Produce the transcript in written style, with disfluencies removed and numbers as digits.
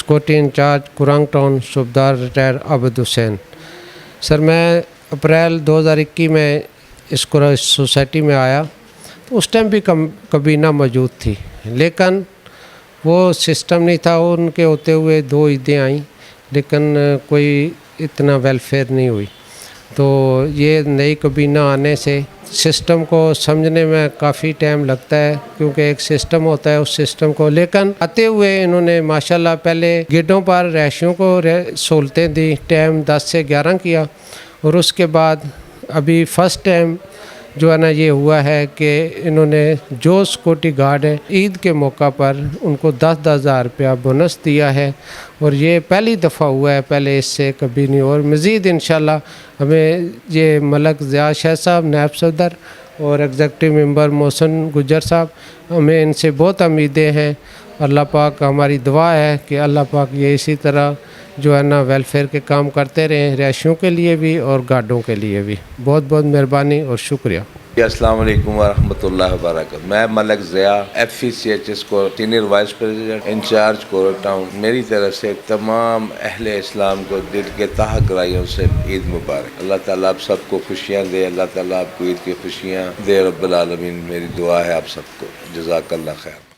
Security in charge कौरंग town सूबेदार retire Abid Hussain. Sir मैं अप्रैल 2021 में इस सोसाइटी में आया तो उस टाइम भी कबीना मौजूद थी, लेकिन वो सिस्टम नहीं था। उनके होते हुए 2 ईदें आई, लेकिन कोई इतना वेलफेयर नहीं हुई। तो ये नई कबीना आने से सिस्टम को समझने में काफ़ी टाइम लगता है, क्योंकि एक सिस्टम होता है उस सिस्टम को। लेकिन आते हुए इन्होंने माशाल्लाह पहले गेटों पर रहायशियों को सहूलतें दी, टाइम 10 से 11 किया, और उसके बाद अभी फ़र्स्ट टाइम जो है ना ये हुआ है कि इन्होंने जो सिक्योरिटी गार्ड है ईद के मौका पर उनको 10-10 हज़ार रुपया बोनस दिया है, और ये पहली दफ़ा हुआ है, पहले इससे कभी नहीं। और मज़ीद इंशाल्लाह हमें ये मलिक ज़िया साहब नायब सदर और एग्जेक्टिव ममबर महसन गुज्जर साहब, हमें इनसे बहुत उम्मीदें हैं। अल्लाह पाक हमारी दुआ है कि अल्लाह पाक ये इसी तरह जो है ना वेलफेयर के काम करते रहें, रहायशियों के लिए भी और गार्डों के लिए भी। बहुत बहुत मेहरबानी और शुक्रिया। अस्सलाम वालेकुम वरहमतुल्लाहि वबरकातुहू। मैं मलिक ज़िया FECHS को senior vice president incharge town, मेरी तरफ से तमाम अहले इस्लाम को दिल के तहे गहराइयों से ईद मुबारक। अल्लाह ताला आप सबको खुशियाँ दे, अल्लाह ताला आपको ईद की खुशियाँ दे रब्बुल आलमीन। मेरी दुआ है आप सबको। जज़ाकल्लाह खैर।